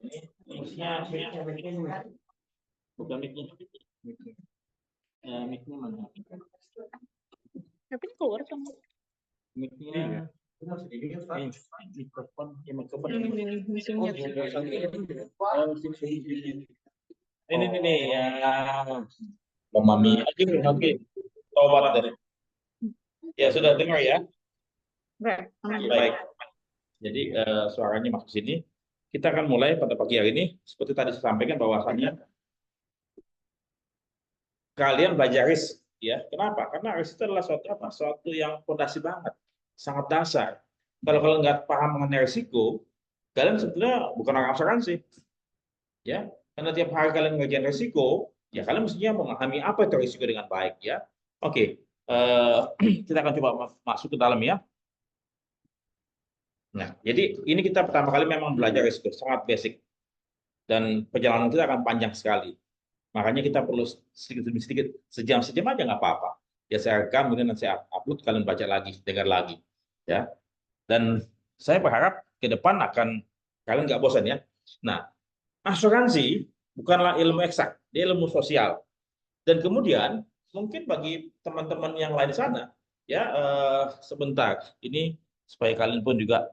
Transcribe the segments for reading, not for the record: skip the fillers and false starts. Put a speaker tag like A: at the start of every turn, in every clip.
A: Ini fungsinya bukan mic-nya. Mic-nya mana?
B: Tapi ini keluar kan?
A: Mic-nya mikrofon, ya mikrofon.
B: Mesinnya.
A: Ini nih ya. Memahami. Oke. Tobat dari. Ya sudah dengar ya. Baik. Jadi suaranya masuk sini. Kita akan mulai pada pagi hari ini. Seperti tadi saya sampaikan bahwasannya kalian belajar risk, ya. Kenapa? Karena risk itu adalah suatu yang fondasi banget, sangat dasar. Kalau kalian nggak paham mengenai risiko, kalian sebetulnya bukan orang asuransi, ya. Karena tiap hari kalian ngerjain risiko, ya kalian mestinya memahami apa itu risiko dengan baik, ya. Oke, kita akan coba masuk ke dalam ya. Nah, jadi ini kita pertama kali memang belajar risiko, sangat basic. Dan perjalanan kita akan panjang sekali. Makanya kita perlu sedikit demi sedikit, sejam aja nggak apa-apa. Ya saya rekam, kemudian nanti saya upload, kalian baca lagi, dengar lagi. Ya. Dan saya berharap ke depan akan kalian nggak bosan ya. Nah, asuransi bukanlah ilmu eksak, dia ilmu sosial. Dan kemudian mungkin bagi teman-teman yang lain di sana, ya sebentar, ini supaya kalian pun juga.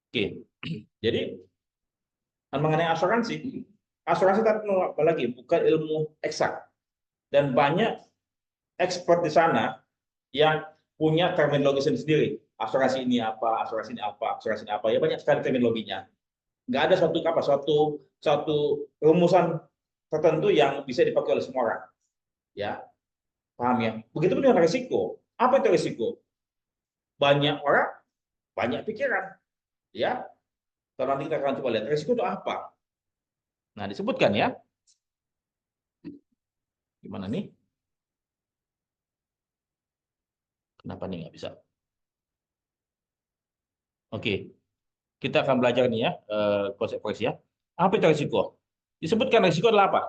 A: Oke, jadi mengenai asuransi, asuransi tadi lagi bukan ilmu eksak dan banyak expert di sana yang punya terminologi sendiri. Asuransi ini apa, asuransi ini apa, asuransi ini apa, ya banyak sekali terminologinya. Nggak ada suatu rumusan tertentu yang bisa dipakai oleh semua orang. Ya, paham ya? Begitu pun dengan risiko. Apa itu risiko? Banyak orang, banyak pikiran. Ya, kalau nanti kita akan coba lihat risiko itu apa. Nah, disebutkan ya. Gimana nih? Kenapa nih nggak bisa? Oke, kita akan belajar nih ya konsep risiko ya. Apa itu risiko? Disebutkan risiko adalah apa?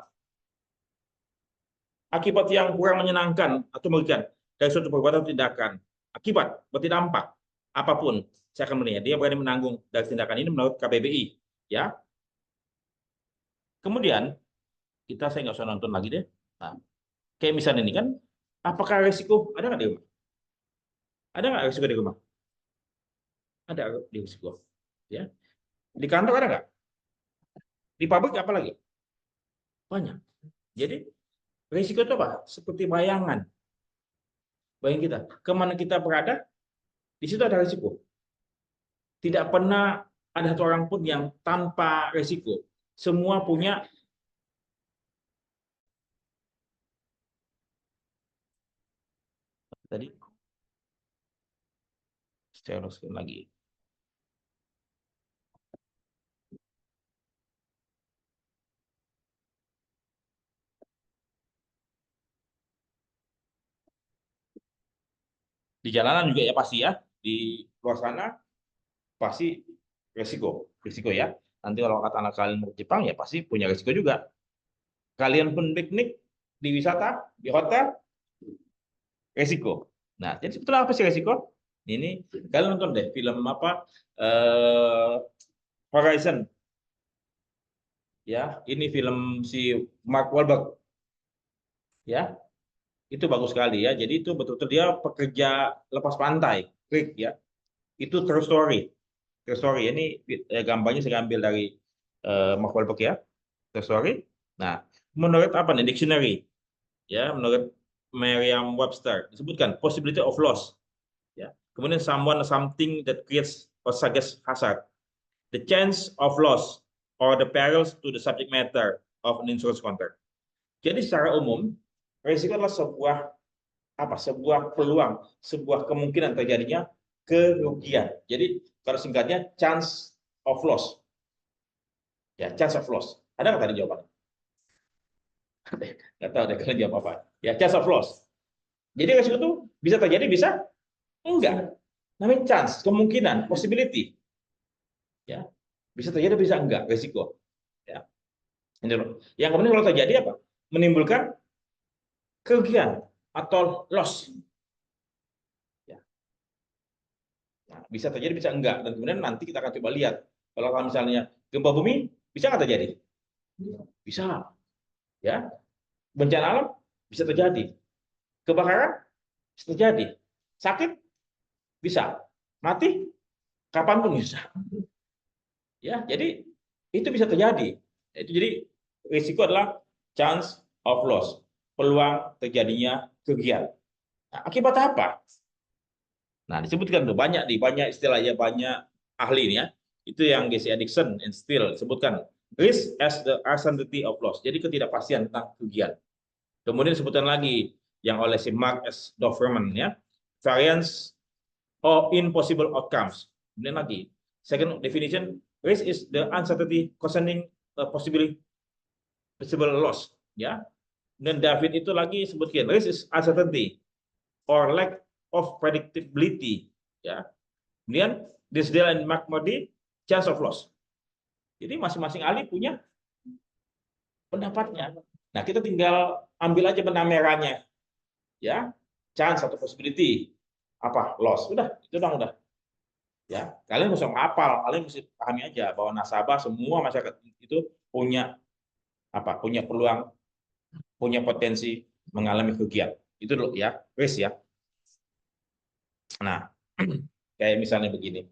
A: Akibat yang kurang menyenangkan atau merugikan dari suatu perbuatan atau tindakan. Akibat berarti dampak apapun. Saya akan menilai dia berani menanggung dari tindakan ini menurut KBBI. Ya. Kemudian saya nggak usah nonton lagi deh. Nah, kayak misalnya ini kan, apakah risiko ada nggak di rumah? Ada nggak risiko di rumah? Ada di risiko. Ya. Di kantor ada nggak? Di pabrik apa lagi? Banyak. Jadi risiko itu apa? Seperti bayangan. Bayang kita, kemana kita berada, di situ ada risiko. Tidak pernah ada satu orang pun yang tanpa risiko. Semua punya tadi. Saya teruskan lagi. Di jalanan juga ya pasti ya. Di luar sana pasti risiko ya. Nanti kalau kata anak kalian mau ke Jepang ya pasti punya risiko juga. Kalian pun piknik di wisata, di hotel, risiko. Nah, jadi sebetulnya apa sih risiko? Ini kalian nonton deh film apa Horizon. Ya, ini film si Mark Wahlberg. Ya, itu bagus sekali ya. Jadi itu betul-betul dia pekerja lepas pantai, Rick ya. Itu true story. True story. Ini gambarnya saya ambil dari Mark Wahlberg ya. True story. Nah, menurut apa nih dictionary? Ya, menurut Merriam-Webster disebutkan possibility of loss. Ya. Kemudian someone something that creates or suggests hazard. The chance of loss or the perils to the subject matter of an insurance contract. Jadi secara umum, risiko adalah sebuah peluang, sebuah kemungkinan terjadinya kerugian. Jadi kalau singkatnya chance of loss. Ya, chance of loss. Ada nggak tadi jawabannya? Nggak tahu deh kalian jawab apa. Ya, chance of loss. Jadi risiko itu bisa terjadi, bisa enggak. Namanya chance, kemungkinan, possibility. Ya, bisa terjadi, bisa enggak risiko. Ya. Yang kemudian kalau terjadi apa? Menimbulkan kerugian atau loss. Ya. Nah, bisa terjadi, bisa enggak. Dan kemudian nanti kita akan coba lihat. Kalau misalnya gempa bumi, bisa nggak terjadi? Bisa. Ya, bencana alam bisa terjadi. Kebakaran bisa terjadi. Sakit bisa. Mati kapanpun bisa. Ya, jadi itu bisa terjadi. Itu jadi risiko adalah chance of loss, peluang terjadinya kerugian. Nah, akibat apa? Nah, disebutkan tuh banyak istilah ya, banyak ahli nih ya. Itu yang Jesse Dixon and Steele sebutkan, risk as the uncertainty of loss. Jadi ketidakpastian tentang kerugian. Kemudian disebutkan lagi yang oleh si Mark S. Doberman ya, variance or impossible outcomes. Kemudian lagi, second definition, risk is the uncertainty concerning a possible loss. Ya, dan David itu lagi sebutkan, risk is uncertainty or lack of predictability. Ya, kemudian Disdale and McMurdy, chance of loss. Jadi masing-masing ahli punya pendapatnya. Nah, kita tinggal ambil aja benang merahnya. Ya, chance atau possibility, apa loss, udah itu dong, udah ya. Kalian harus menghafal, kalian mesti pahami aja bahwa nasabah semua masyarakat itu punya punya peluang, punya potensi mengalami kerugian. Itu dulu ya, risk ya. Nah, kayak misalnya begini,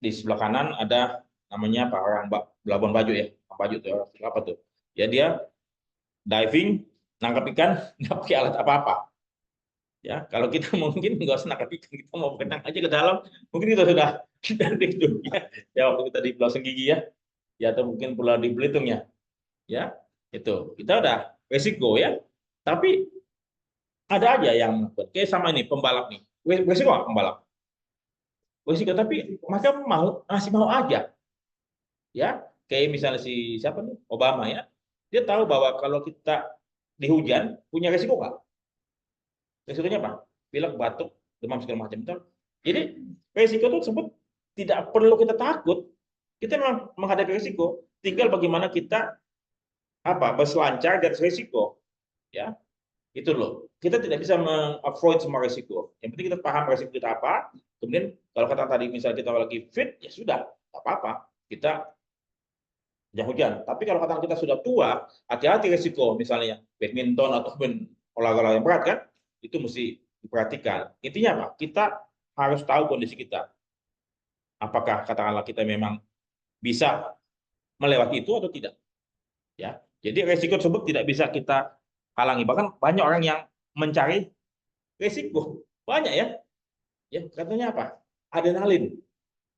A: di sebelah kanan ada namanya Pak orang Labuan Bajo ya, Bajo itu apa tuh ya, dia diving nangkap ikan nggak pakai alat apa-apa. Ya, kalau kita mungkin nggak usah nangkap ikan, kita mau berenang aja ke dalam, mungkin kita sudah hidup ya waktu kita di Pulau Senggigi ya atau mungkin Pulau di Belitung ya itu kita udah resiko ya. Tapi ada aja yang kayak sama ini pembalap nih, resiko nggak pembalap? Resiko, tapi mereka masih mau aja ya. Kayak misalnya si siapa nih, Obama ya, dia tahu bahwa kalau kita di hujan punya resiko nggak? Resikonya apa? Pilek, batuk, demam segala macam itu. Jadi resiko tersebut tidak perlu kita takut. Kita memang menghadapi resiko. Tinggal bagaimana kita berselancar dari resiko. Ya, itu loh. Kita tidak bisa mengavoid semua resiko. Yang penting kita paham resiko kita apa. Kemudian kalau kata tadi misalnya kita lagi fit, ya sudah, tak apa-apa. Kita hujan. Tapi kalau kata kita sudah tua, hati-hati resiko. Misalnya badminton ataupun olahraga yang berat kan, itu mesti diperhatikan. Intinya apa? Kita harus tahu kondisi kita. Apakah katakanlah kita memang bisa melewati itu atau tidak. Ya, jadi resiko tersebut tidak bisa kita halangi. Bahkan banyak orang yang mencari resiko, banyak ya. Ya, katanya apa? Adrenalin.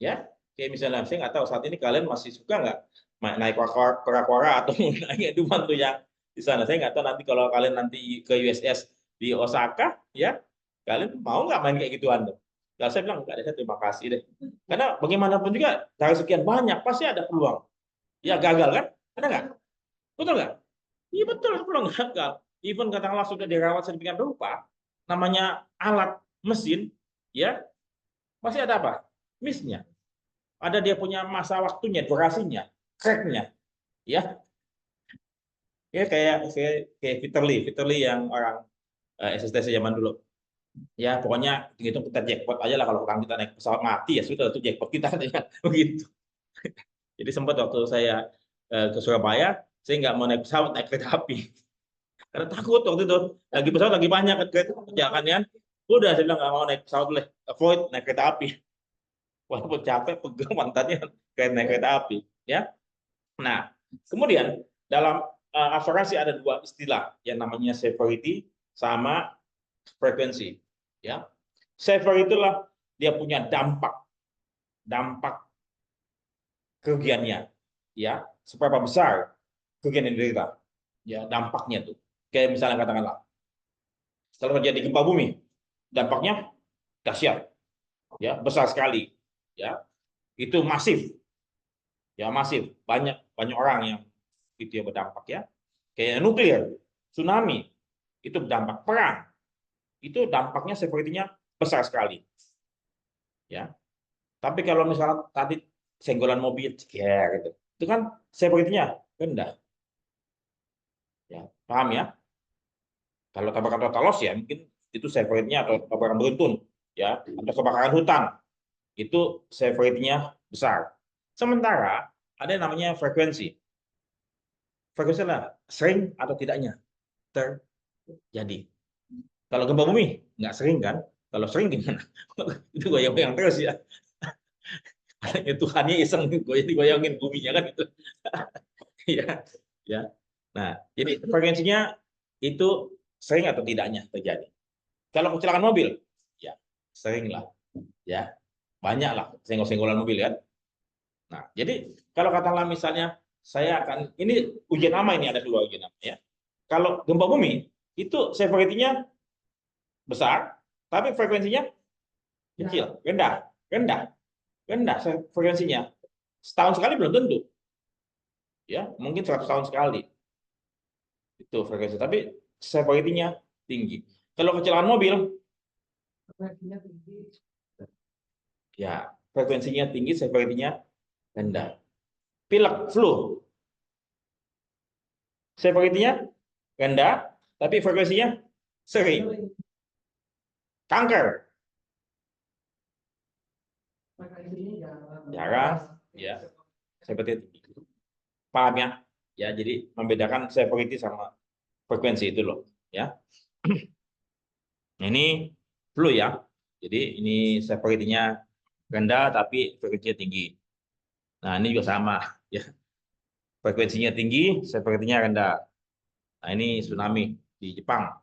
A: Ya, kayak misalnya saya nggak tahu saat ini kalian masih suka nggak naik kora-kora atau naik eduman tuh yang di sana. Saya nggak tahu nanti kalau kalian nanti ke USS di Osaka, ya kalian mau nggak main kayak gituan tuh? Kalau saya bilang nggak, saya terima kasih deh. Karena bagaimanapun juga dari sekian banyak pasti ada peluang. Ya gagal kan? Ada nggak? Betul nggak? Iya betul, peluang gagal. Even katakanlah sudah dirawat sedemikian rupa, namanya alat mesin, ya pasti ada apa? Miss-nya. Ada dia punya masa waktunya, durasinya, crack-nya, ya. Ya kayak Peterly yang orang SSTC zaman dulu. Ya pokoknya itu kita jackpot aja lah, kalau kita naik pesawat mati ya sudah, itu jackpot kita katanya begitu. Jadi sempat waktu saya ke Surabaya, saya nggak mau naik pesawat, naik kereta api. Karena takut waktu itu, lagi pesawat lagi banyak kereta jangan ya. Udah saya bilang nggak mau naik pesawat dulu, avoid naik kereta api. Walaupun capek, pegang mantannya kayak naik kereta api. Ya. Nah, kemudian dalam asuransi ada dua istilah yang namanya severity sama frekuensi. Ya, severity itulah dia punya dampak kerugiannya. Ya, seberapa besar kerugian yang diderita. Ya, dampaknya tuh. Kayak misalnya katakanlah, kalau terjadi gempa bumi, dampaknya dahsyat, ya besar sekali, ya itu masif, ya masif, banyak orang yang itu ya berdampak ya. Kayak nuklir, tsunami, itu berdampak, perang, itu dampaknya sepertinya besar sekali. Ya. Tapi kalau misalnya tadi senggolan mobil, ya gitu. Itu kan sepertinya rendah. Ya, paham ya? Kalau tabrakan total loss ya mungkin itu sepertinya atau tabrakan beruntun. ya, atau kebakaran hutan, itu severity-nya besar. Sementara ada yang namanya frekuensi. Frekuensi adalah sering atau tidaknya terjadi. Kalau gempa bumi nggak sering kan? Kalau sering gimana? Itu goyang-goyang terus ya. Tuhannya iseng goyangin buminya kan itu. Ya, ya. Nah, jadi frekuensinya itu sering atau tidaknya terjadi. Kalau kecelakaan mobil, ya sering lah, ya banyak lah senggol-senggolan mobil kan. Nah, jadi kalau katakanlah misalnya saya akan ini ujian nama ini ada 2 ujian nama ya. Kalau gempa bumi itu severity-nya besar, tapi frekuensinya kecil, rendah, rendah, rendah frekuensinya. Setahun sekali belum tentu, ya mungkin 100 tahun sekali itu frekuensi, tapi severity-nya tinggi. Kalau kecelakaan mobil, ya frekuensinya tinggi, severity-nya rendah. Pilek, flu, severity-nya rendah, tapi frekuensinya sering. Kanker, jarang, ya seperti itu. Paham ya? Ya, jadi membedakan severity sama frekuensi itu loh, ya. Ini flu ya. Jadi ini severity-nya rendah tapi frekuensinya tinggi. Nah, ini juga sama ya. Frekuensinya tinggi, severity-nya rendah. Nah, ini tsunami di Jepang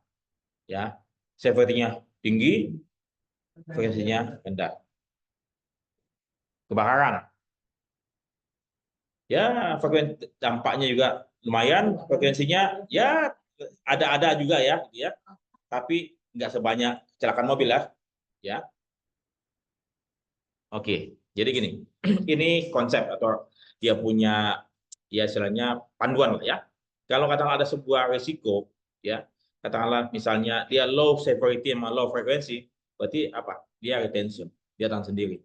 A: ya. Severity-nya tinggi, frekuensinya rendah. Kebakaran. Ya, frekuensi dampaknya juga lumayan, frekuensinya ya ada juga ya, gitu ya. Tapi nggak sebanyak kecelakaan mobil lah, ya. Oke, jadi gini, ini konsep atau dia punya ya istilahnya panduan lah ya. Kalau katakanlah ada sebuah risiko, ya, katakanlah misalnya dia low severity sama low frekuensi, berarti apa? Dia retention, dia tahan sendiri.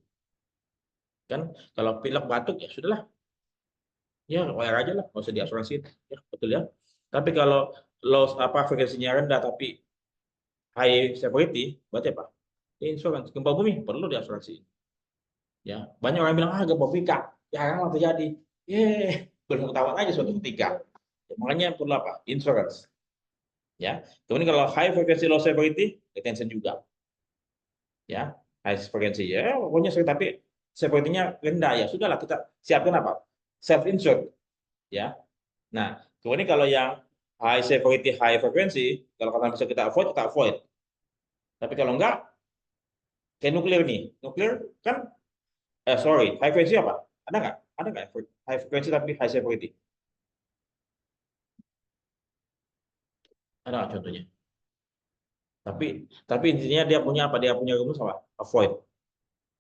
A: Kan kalau pilek batuk ya sudahlah, ya WR aja lah, nggak usah diasuransi, ya betul ya. Tapi kalau low apa frekuensinya rendah tapi high severity, berarti apa? Insurance gempa bumi perlu diasuransi. Ya banyak orang bilang gempa bumi kak, jarang terjadi. Belum ketahuan aja suatu ketika. Ya, makanya perlu apa? Insurance. Ya. Kemudian kalau high frequency low severity, retention juga. Ya, high frequency ya pokoknya sering tapi severity-nya rendah ya sudahlah kita siapkan apa? Self insured. Ya. Nah, kemudian kalau yang high severity, high frequency, kalau kata bisa kita avoid. Tapi kalau enggak, kayak nuklir nih. Nuklir kan, sorry, high frequency apa? Ada nggak? Ada nggak high frequency tapi high severity? Ada nggak contohnya? Tapi intinya dia punya apa? Dia punya rumus apa? Avoid.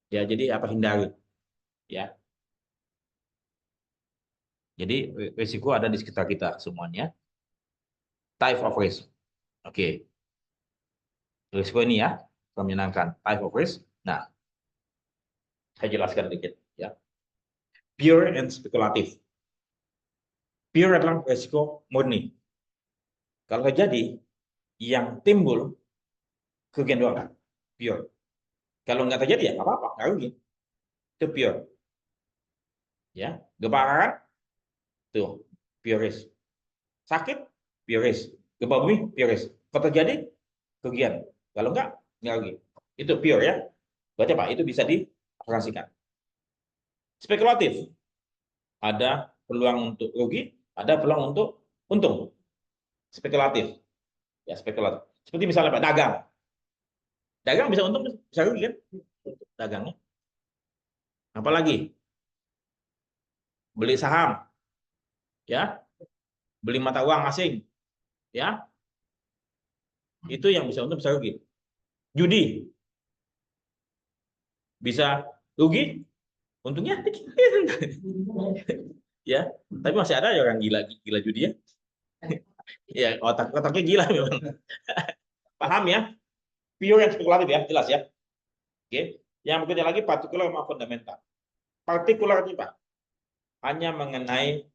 A: Ya, jadi apa hindari. Ya, jadi risiko ada di sekitar kita semuanya. Type of risk. Oke, risiko ini ya, menyenangkan. Type of risk. Nah, saya jelaskan sedikit ya. Pure and spekulatif. Pure adalah risiko murni. Kalau terjadi, yang timbul kerugian doang. Pure. Kalau nggak terjadi ya nggak apa-apa, nggak rugi. Itu pure. Ya, kebakaran tuh pure risk. Sakit pure risk. Gempa bumi pure risk. Kalau terjadi kerugian. Kalau nggak rugi. Itu pure ya. Berarti apa? Itu bisa diasuransikan. Spekulatif. Ada peluang untuk rugi, ada peluang untuk untung. Spekulatif. Ya, spekulatif. Seperti misalnya Pak dagang. Dagang bisa untung, bisa rugi kan? Dagangnya. Apalagi beli saham, ya, beli mata uang asing, ya, itu yang bisa untung bisa rugi. Judi bisa rugi, untungnya ya, tapi masih ada ya orang gila judi ya. Ya, otaknya gila memang. Paham ya? Pure yang spekulatif ya, jelas ya. Oke. Yang berikutnya lagi partikular sama fundamental. Partikular itu Pak, hanya mengenai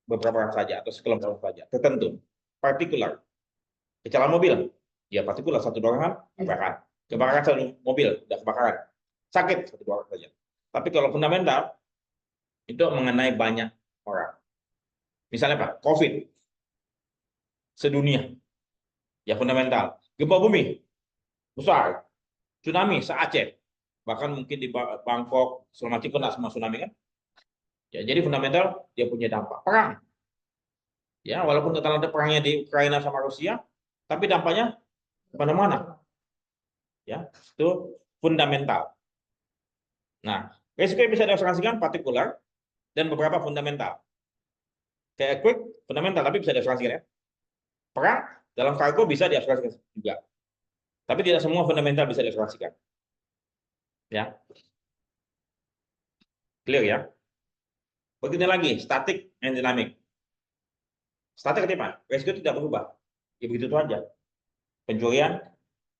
A: beberapa orang saja atau sekelompok orang saja tertentu. Partikular. Kecelakaan mobil, ya partikular satu dorongan tabrakan. Kebakaran satu mobil, udah kebakaran. Sakit satu orang saja. Tapi kalau fundamental itu mengenai banyak orang. Misalnya apa? COVID sedunia, ya fundamental. Gempa bumi besar, tsunami se-Aceh, bahkan mungkin di Bangkok, segala macam kena semua tsunami kan. Ya, jadi fundamental dia punya dampak. Perang, ya walaupun katakanlah perangnya di Ukraina sama Rusia, tapi dampaknya kemana-mana. Ya, itu fundamental. Nah, risiko yang bisa diasuransikan partikular dan beberapa fundamental. Kayak quick, fundamental tapi bisa diasuransikan ya. Perang dalam kargo bisa diasuransikan juga. Tapi tidak semua fundamental bisa diasuransikan. Ya. Clear ya? Begitu lagi, static and dynamic. Static apa? Risiko tidak berubah. Ya begitu saja. Pencurian,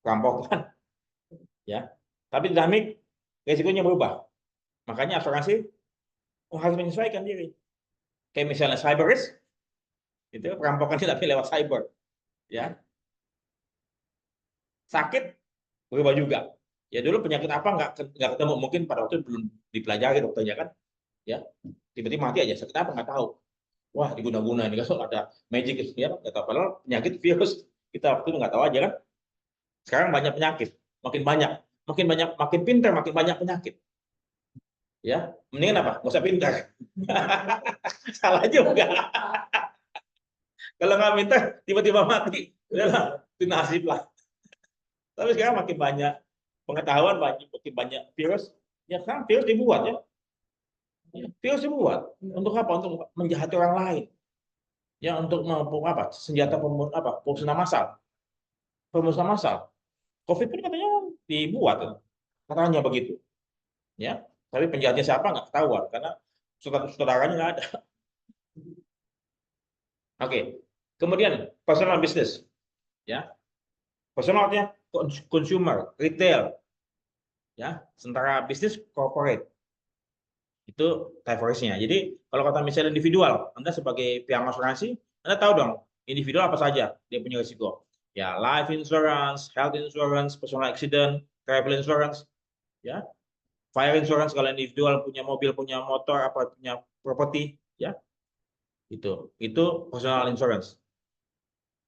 A: perampokan, ya. Tapi dynamic risikonya berubah. Makanya asuransi harus menyesuaikan diri. Kayak misalnya cyber risk, itu perampokan tapi lewat cyber, ya. Sakit berubah juga. Ya dulu penyakit apa nggak ketemu, mungkin pada waktu belum dipelajari dokternya kan, ya. Tiba-tiba mati aja, sakit apa nggak tahu. Wah diguna-guna ini kalau ada magic ya nggak tahu, padahal penyakit virus kita waktu itu nggak tahu aja kan. Sekarang banyak penyakit, makin banyak, makin pintar makin banyak penyakit. Ya, mendingan apa? Nggak usah pintar. Salah juga. Kalau nggak pintar, tiba-tiba mati. Udahlah, itu nasib lah. Tapi sekarang makin banyak pengetahuan, makin banyak virus. Ya sekarang virus dibuat ya. Virus dibuat untuk apa? Untuk menjahati orang lain. Ya untuk apa? Senjata pemusnah massal. Pemusnah massal. COVID pun katanya dibuat, katanya begitu. Ya, tapi penjahatnya siapa nggak ketahuan karena saudaranya nggak ada. Oke, kemudian personal business, ya, personalnya consumer, retail, ya, sementara bisnis corporate itu type risk-nya. Jadi kalau kata misalnya individual, Anda sebagai pihak asuransi, Anda tahu dong individual apa saja dia punya risiko. Ya, life insurance, health insurance, personal accident, travel insurance, ya, fire insurance kalau individual punya mobil, punya motor, apa punya properti, ya, itu personal insurance.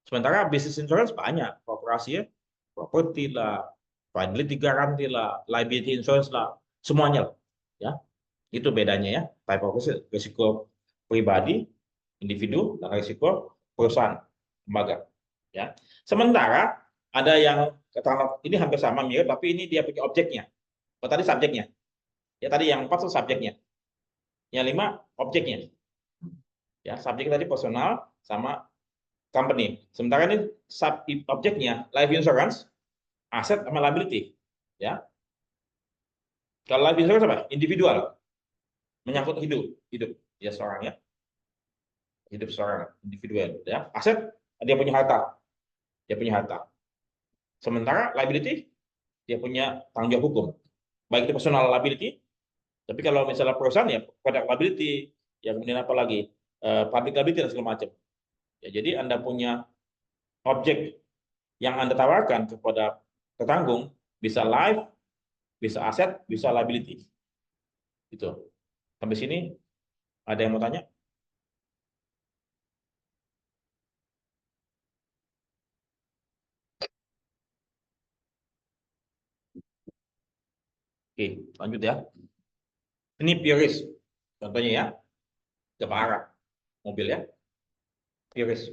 A: Sementara business insurance banyak, korporasi ya, properti lah, fidelity guarantee lah, liability insurance lah, semuanya lah, ya. Itu bedanya ya, type of risk, risiko pribadi, individu, dan risiko perusahaan, lembaga, ya. Sementara ada yang katakanlah ini hampir sama mirip, tapi ini dia punya objeknya. Oh, tadi subjeknya. Ya tadi yang 4 itu subjeknya. Yang 5 objeknya. Ya, subjek tadi personal sama company. Sementara ini sub objeknya life insurance, aset sama liability. Ya. Kalau life insurance apa? Individual. Menyangkut hidup ya seorang ya. Hidup seorang individual ya. Aset dia punya harta. Dia punya harta. Sementara liability dia punya tanggung jawab hukum. Baik itu personal liability, tapi kalau misalnya perusahaan ya product liability, ya kemudian apa lagi? Public liability dan segala macam. Ya, jadi Anda punya objek yang Anda tawarkan kepada tetanggung bisa life, bisa aset, bisa liability. Itu. Sampai sini ada yang mau tanya? Oke, lanjut ya. Ini pure risk. Contohnya ya, kebakaran mobil ya, pure risk.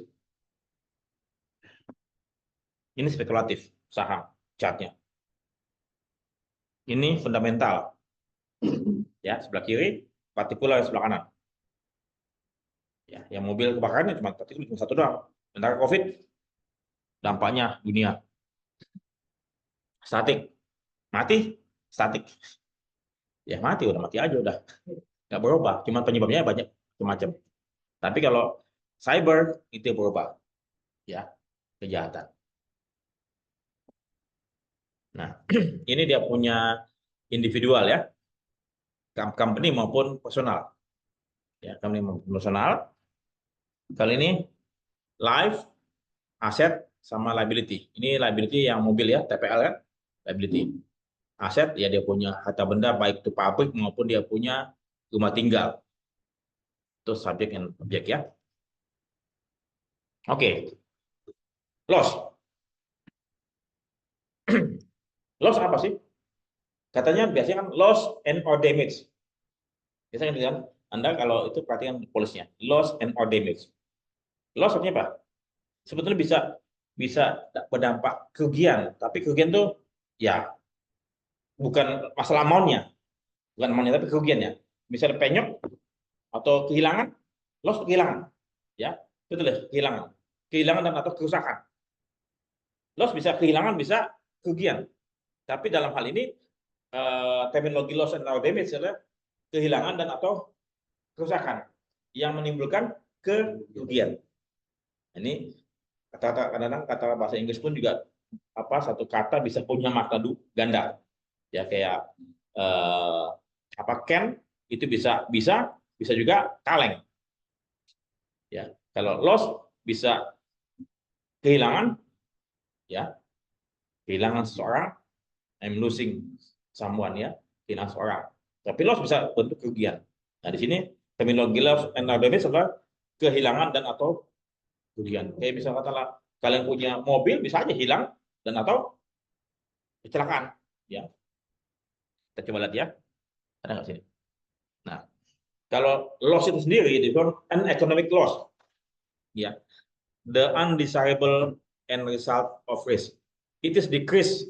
A: Ini spekulatif, saham, chartnya. Ini fundamental. Ya, sebelah kiri, partikular sebelah kanan. Ya, yang mobil kebakarannya cuma satu doang. Sementara COVID, dampaknya dunia. Statik, mati, statik. Ya mati, udah mati aja udah. Nggak berubah, cuma penyebabnya banyak macam-macam. Tapi kalau cyber itu berubah, ya kejahatan. Nah, ini dia punya individual ya, company maupun personal. Ya, company maupun personal. Kali ini life, aset, sama liability. Ini liability yang mobil ya, TPL kan. liability. Aset ya dia punya harta benda baik itu pabrik maupun dia punya rumah tinggal. Itu subjek dan objek ya. Oke. Loss. Loss apa sih? Katanya biasanya kan loss and or damage. Biasanya kan Anda kalau itu perhatikan polisnya. Loss and or damage. Loss artinya apa? Sebetulnya bisa bisa berdampak kerugian, tapi kerugian itu ya bukan masalah amount-nya, bukan amount-nya tapi kerugiannya. Misalnya penyok atau kehilangan, loss kehilangan, ya betul ya kehilangan, kehilangan dan atau kerusakan. Loss bisa kehilangan bisa kerugian, tapi dalam hal ini terminologi loss and damage adalah kehilangan dan atau kerusakan yang menimbulkan kerugian. Ini kadang-kadang kata bahasa Inggris pun juga satu kata bisa punya makna ganda ya kayak can itu bisa juga kaleng ya. Kalau loss bisa kehilangan ya, kehilangan seseorang, I'm losing someone ya, kehilangan seseorang. Tapi loss bisa bentuk kerugian. Nah di sini terminologi loss and damage adalah kehilangan dan atau kerugian. Kayak misalnya katakanlah kalian punya mobil bisa aja hilang dan atau kecelakaan ya. Kita coba lihat ya, ada nggak sini? Nah, kalau loss itu sendiri itu an economic loss ya, the undesirable end result of risk. It is decrease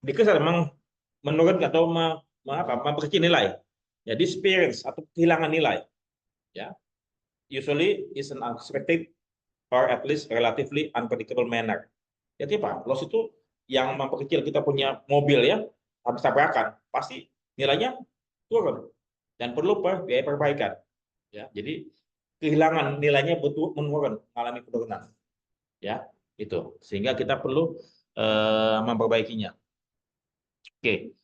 A: memang menurun atau memperkecil nilai ya, disappearance atau kehilangan nilai ya, usually is an unexpected or at least relatively unpredictable manner. Jadi apa? Loss itu yang memperkecil. Kita punya mobil ya, habis tabrakan, pasti nilainya turun dan perlu biaya perbaikan. Ya, jadi kehilangan nilainya betul menurun, mengalami penurunan. Ya, itu. Sehingga kita perlu memperbaikinya. Oke.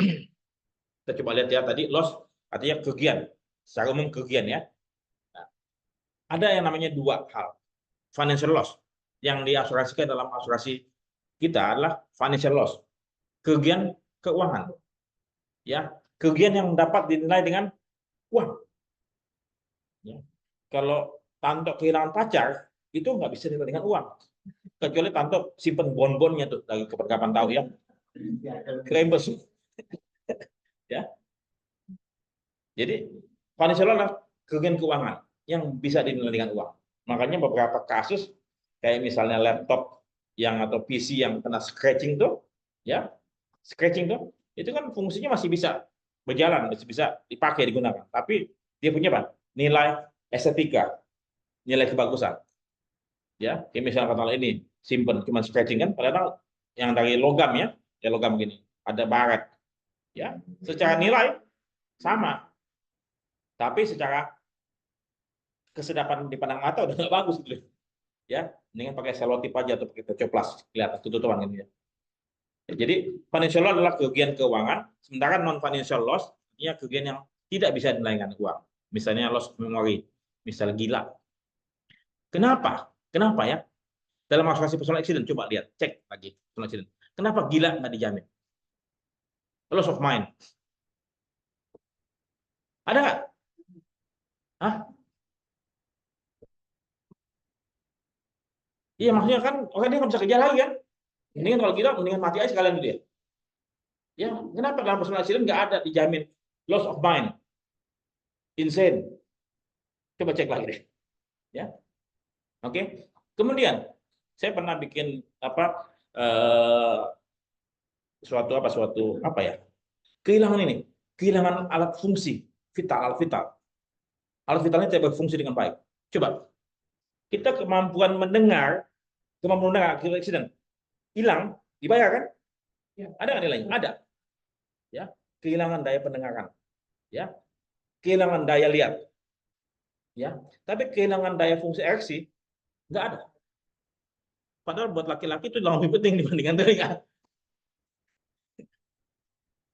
A: Kita coba lihat ya tadi loss artinya kerugian. Secara umum kerugian ya. Nah, ada yang namanya dua hal. Financial loss yang diasuransikan dalam asuransi kita adalah financial loss, kerugian keuangan. Ya, kerugian yang dapat dinilai dengan uang. Ya. Kalau Tanto kehilangan pacar, itu nggak bisa dinilai dengan uang. Kecuali Tanto simpen bon-bonnya tuh, dari kapan-kapan tahu ya. Krembes. Ya. Jadi, financial loss adalah kerugian keuangan yang bisa dinilai dengan uang. Makanya beberapa kasus, kayak misalnya laptop yang atau PC yang kena scratching tuh, ya, scratching tuh, itu kan fungsinya masih bisa berjalan, masih bisa dipakai, digunakan. Tapi dia punya apa? Nilai estetika, nilai kebagusan. Ya, kayak misalnya kata ini simpen cuma scratching kan, padahal yang dari logam ya logam gini, ada baret. Ya, secara nilai sama, tapi secara kesedapan dipandang mata udah nggak bagus gitu. Ya, mendingan pakai selotip aja atau pakai coplas, kelihatan tutupan gitu ya. Jadi financial loss adalah kerugian keuangan, sementara non financial loss artinya kerugian yang tidak bisa dinilai dengan uang. Misalnya loss memory, misalnya gila. Kenapa? Kenapa ya? Dalam asuransi personal accident, coba lihat, cek lagi personal accident. Kenapa gila nggak dijamin? Loss of mind. Ada nggak? Hah? Iya, maksudnya kan orang dia nggak bisa kerja lagi kan? Mendingan kalau gila, mendingan mati aja sekalian dulu ya. Ya, kenapa dalam personal accident nggak ada dijamin loss of mind, insane? Coba cek lagi deh. Ya, oke. Kemudian saya pernah bikin suatu ya, kehilangan ini, kehilangan alat fungsi vital, alat vitalnya tidak berfungsi dengan baik. Coba kita kemampuan mendengar akibat accident hilang, dibayar kan? Ada nggak nilainya? Ada. Ya, kehilangan daya pendengaran, ya, kehilangan daya lihat, ya, tapi kehilangan daya fungsi ereksi nggak ada. Padahal buat laki-laki itu lebih penting dibandingkan telinga.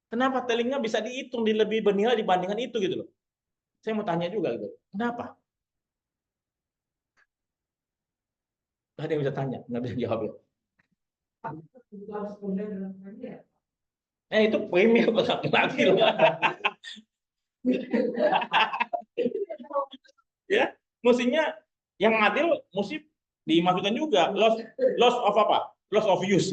A: Kenapa telinga bisa dihitung di lebih bernilai dibandingkan itu gitu loh? Saya mau tanya juga gitu. Kenapa? Gak ada yang bisa tanya, nggak bisa jawab ya. Itu premier buat laki-laki loh. Ya, mestinya yang adil mesti dimasukkan juga loss of apa? Loss of use.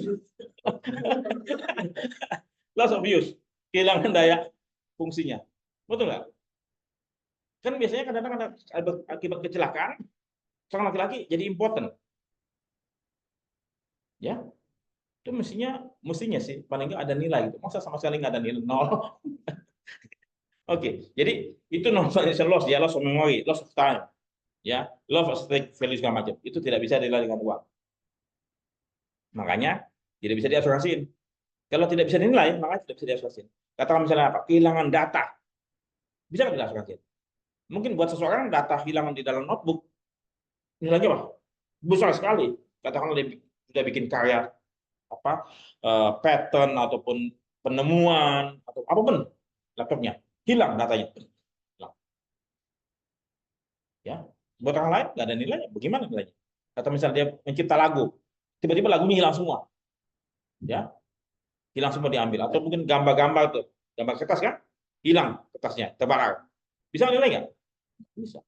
A: Loss of use. Kehilangan daya fungsinya. Betul nggak? Kan biasanya kadang-kadang akibat kecelakaan seorang laki-laki jadi important. Ya, itu mestinya sih paling nggak ada nilai gitu. Masa sama sekali nggak ada nilai nol. Oke, jadi itu non financial loss ya, loss of memory, loss of time, ya, loss of stake value segala macam. Itu tidak bisa dinilai dengan uang. Makanya tidak bisa diasuransiin. Kalau tidak bisa dinilai, maka tidak bisa diasuransiin. Katakan misalnya apa? Kehilangan data. Bisa nggak diasuransiin? Mungkin buat seseorang data hilang di dalam notebook, nilainya apa? Besar sekali. Katakanlah dia sudah bikin karya apa pattern ataupun penemuan atau apapun laptopnya hilang datanya hilang. Ya, buat orang lain nggak ada nilainya. Bagaimana nilainya? Atau misalnya dia mencipta lagu, tiba-tiba lagunya hilang semua, ya hilang semua diambil. Atau mungkin gambar-gambar tuh, gambar kertas kan, hilang kertasnya, terbakar. Bisa nilai nggak? Bisa.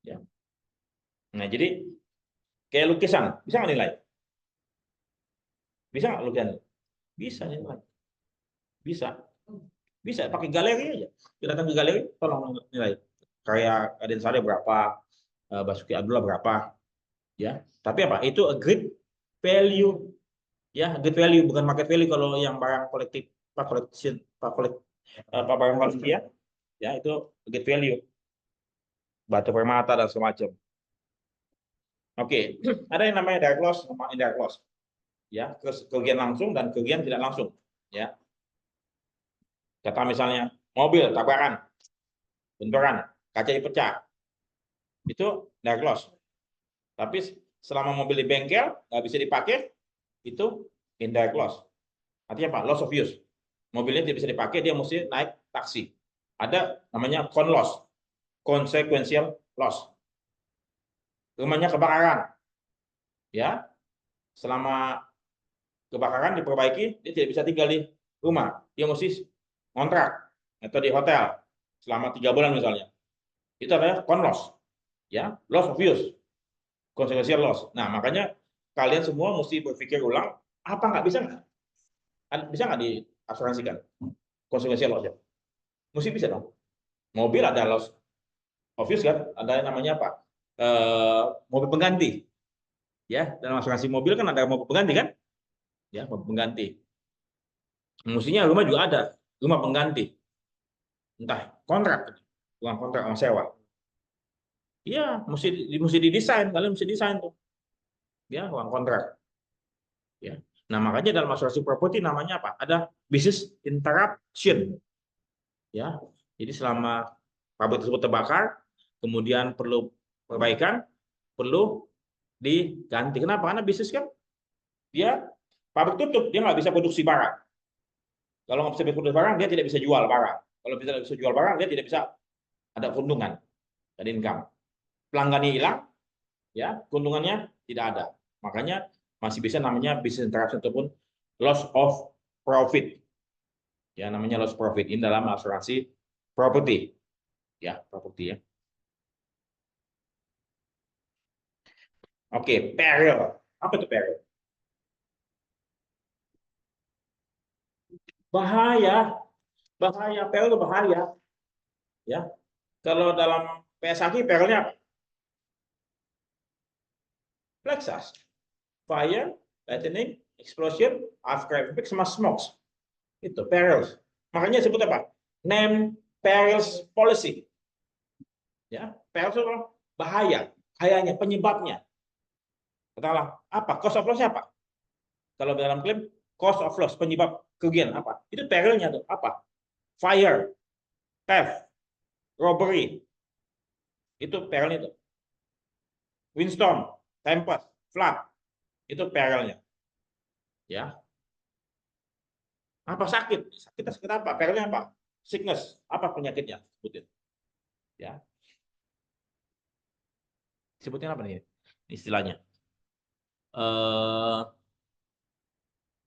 A: Ya. Nah jadi kayak lukisan, bisa nggak nilai? Bisa nggak lukisan? Bisa nilai. Bisa. Bisa pakai galeri aja. Kita datang ke galeri, tolong nilai. Kayak Aden Sade berapa, Basuki Abdullah berapa, ya. Tapi apa? Itu a great value, ya, great value bukan market value kalau yang barang kolektif, pak collection, pak barang koleksi ya itu great value, batu permata dan semacam. Oke, ada yang namanya direct loss sama indirect loss, ya, kerugian langsung dan kerugian tidak langsung, ya. Kata misalnya mobil tabrakan, benturan, kaca pecah, itu direct loss. Tapi selama mobil di bengkel nggak bisa dipakai, itu indirect loss. Artinya apa? Loss of use. Mobilnya tidak bisa dipakai, dia mesti naik taksi. Ada namanya con loss, consequential loss. Rumahnya kebakaran, ya. Selama kebakaran diperbaiki, dia tidak bisa tinggal di rumah. Dia mesti kontrak atau di hotel selama 3 bulan misalnya. Itu adalah con loss, ya, loss of use, consequential loss. Nah, makanya kalian semua mesti berpikir ulang, apa nggak bisa nggak? Bisa nggak diasuransikan consequential loss ya? Mesti bisa dong. Mobil ada loss of use kan, ada yang namanya apa? Mobil pengganti. Ya, dalam asuransi mobil kan ada mobil pengganti kan? Ya, mobil pengganti. Mestinya rumah juga ada, rumah pengganti. Entah kontrak, uang kontrak sama sewa. Iya, mesti didesain, kalian mesti desain tuh. Ya, uang kontrak. Ya. Nah, makanya dalam asuransi properti namanya apa? Ada business interruption. Ya. Jadi selama pabrik tersebut terbakar, kemudian perlu perbaikan, perlu diganti. Kenapa? Karena bisnis kan dia pabrik tutup, dia nggak bisa produksi barang. Kalau nggak bisa produksi barang, dia tidak bisa jual barang. Kalau tidak bisa jual barang, dia tidak bisa ada keuntungan, ada income. Pelanggannya hilang, ya keuntungannya tidak ada. Makanya masih bisa namanya business interruption ataupun loss of profit. Ya namanya loss profit ini dalam asuransi property. Ya, properti ya. Oke, peril. Apa itu peril? Bahaya, bahaya, peril itu bahaya. Ya, kalau dalam PSAK perilnya apa? Plexus, fire, lightning, explosion, earthquake, sama smokes. Itu perils. Makanya disebut apa? Name perils policy. Ya, perils itu bahaya, bahayanya, penyebabnya. Katakanlah apa? Cost of loss apa? Kalau dalam klaim cost of loss, penyebab kerugian apa? Itu perilnya tuh apa? Fire, theft, robbery. Itu perilnya itu. Windstorm, tempest, flood. Itu perilnya. Ya. Apa sakit? Sakit apa? Perilnya apa? Sickness. Apa penyakitnya? Sebutin. Ya. Sebutin apa nih istilahnya?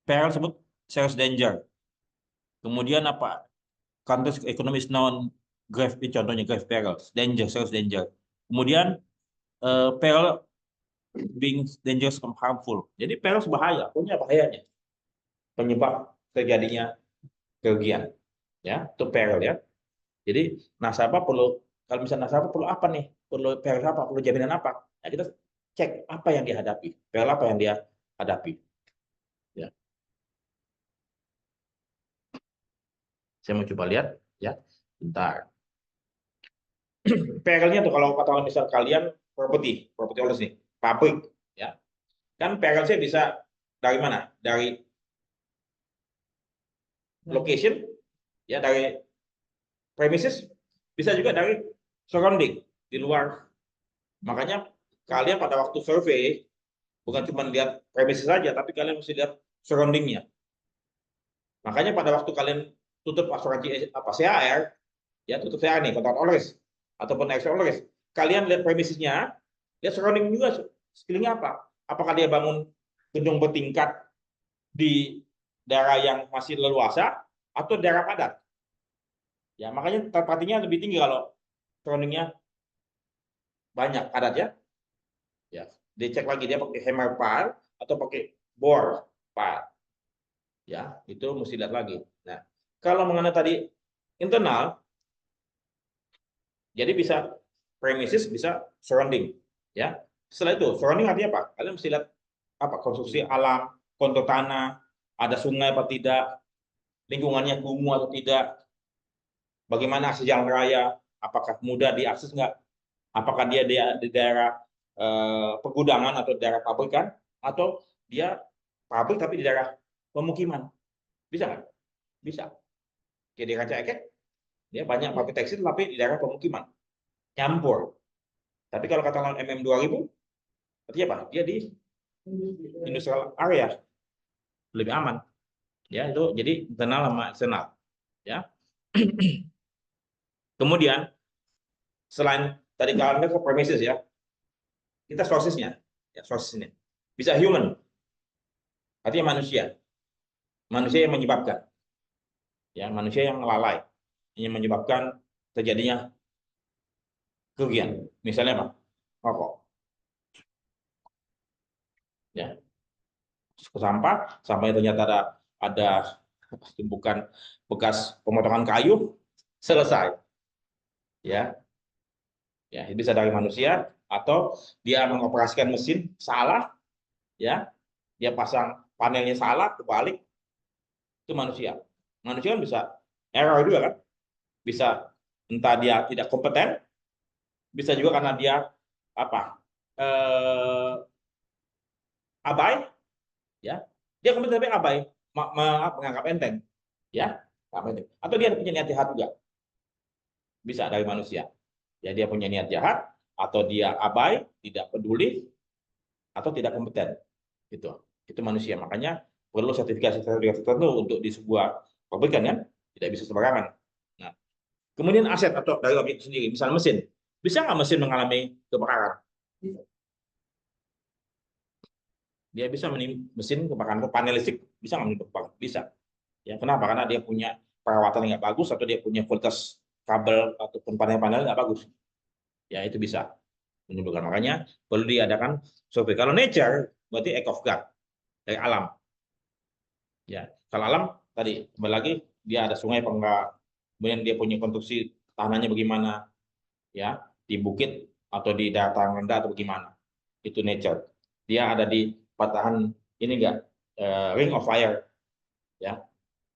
A: peril sebut serious danger. Kemudian apa? Countries economy is known grave, contohnya grave perils, danger, serious danger. Kemudian peril being dangerous and harmful. Jadi peril bahaya, punya bahayanya. Penyebab terjadinya kerugian. Ya, itu peril ya. Jadi nasabah perlu, kalau misalnya nasabah perlu apa nih? Perlu peril apa? Perlu jaminan apa? Nah, kita cek apa yang dihadapi, peril apa yang dia hadapi. Ya. Saya mau coba lihat ya. Bentar. Perilnya tuh kalau misal kalian properti owners nih, pabrik ya. Kan perilnya bisa dari mana? Dari location ya, dari premises, bisa juga dari surrounding di luar. Makanya kalian pada waktu survei bukan cuma lihat premises saja, tapi kalian mesti lihat surroundingnya. Makanya pada waktu kalian tutup asuransi apa CHR, ya tutup CHR nih, kontrak owners ataupun extra owners, kalian lihat premisisnya, lihat surrounding juga, sekelilingnya apa? Apakah dia bangun gedung bertingkat di daerah yang masih leluasa atau daerah padat? Ya, makanya terpatinya lebih tinggi kalau surroundingnya banyak padat ya. Ya, dicek lagi dia pakai hammer pile atau pakai bore pile. Ya, itu mesti lihat lagi. Nah, kalau mengenai tadi internal, jadi bisa premises, bisa surrounding. Ya, setelah itu surrounding artinya apa? Kalian mesti lihat apa, konstruksi alam, kontur tanah, ada sungai apa tidak, lingkungannya kumuh atau tidak, bagaimana akses jalan raya, apakah mudah diakses nggak, apakah dia di daerah pergudangan atau daerah pabrikan, atau dia pabrik tapi di daerah pemukiman, bisa nggak? Bisa. Kayak di Ranca Ekek, dia banyak pabrik tekstil tapi di daerah pemukiman, nyampur. Tapi kalau kata MM 2000, artinya apa? Dia di industrial area, lebih aman. Ya, itu jadi internal sama eksternal. Ya. Kemudian selain tadi kalian ke premises ya, kita sourcesnya, ya sourcesnya. Bisa human, artinya manusia yang menyebabkan, ya manusia yang lalai, yang menyebabkan terjadinya kerugian. Misalnya apa? Rokok. Ya, sampahnya ternyata ada tumpukan bekas pemotongan kayu, selesai. Ya, ya bisa dari manusia atau dia mengoperasikan mesin salah, ya, dia pasang panelnya salah, kebalik, itu manusia kan bisa error juga kan, bisa entah dia tidak kompeten, bisa juga karena dia apa, abai, ya, dia kompeten tapi abai, menganggap enteng, ya, atau dia punya niat jahat juga, bisa dari manusia, ya dia punya niat jahat atau dia abai, tidak peduli atau tidak kompeten, itu manusia. Makanya perlu sertifikasi tertentu untuk di sebuah pabrikan kan, tidak bisa sembarangan. Nah, kemudian aset atau dari objek sendiri, misalnya mesin, bisa nggak mesin mengalami kebakaran? Dia bisa mesin kebakaran, atau panel listrik bisa nggak kebakaran? Bisa. Ya, kenapa? Karena dia punya perawatan yang nggak bagus atau dia punya kualitas kabel ataupun panel-panel nggak bagus. Ya, itu bisa menimbulkan. Makanya perlu diadakan survei. Kalau nature berarti act of God, dari alam. Ya, kalau alam tadi kembali lagi dia ada sungai apa enggak, kemudian dia punya konstruksi tanahnya bagaimana, ya di bukit atau di dataran rendah atau bagaimana, itu nature. Dia ada di patahan ini enggak, ring of fire, ya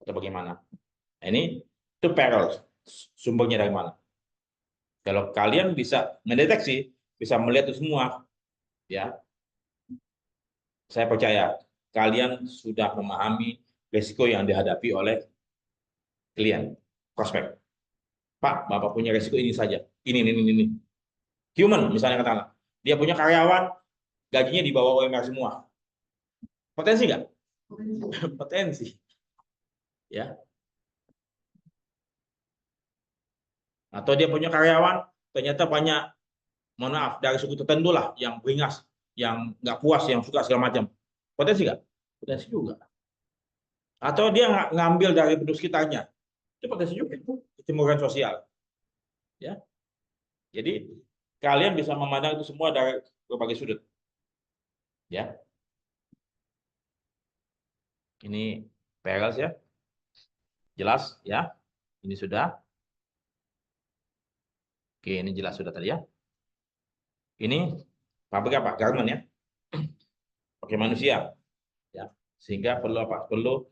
A: atau bagaimana. Nah, ini itu peril, sumbernya dari mana. Kalau kalian bisa mendeteksi, bisa melihat itu semua, ya saya percaya kalian sudah memahami risiko yang dihadapi oleh klien, prospek. Pak, Bapak punya risiko ini saja. Ini. Human, misalnya katakanlah. Dia punya karyawan, gajinya di bawah UMR semua. Potensi nggak? Potensi. Ya. Atau dia punya karyawan, ternyata banyak, mohon maaf, dari suku tertentu lah, yang beringas, yang nggak puas, yang suka segala macam. Potensi nggak? Potensi juga. Atau dia ngambil dari penduduk sekitarnya. Itu potensi juga itu kecemburuan sosial. Ya. Jadi kalian bisa memandang itu semua dari berbagai sudut. Ya. Ini Perels ya. Jelas ya. Ini sudah. Oke, ini jelas sudah tadi ya. Ini pabrik apa? Garment ya. Pakai manusia. Ya. Sehingga perlu apa? Perlu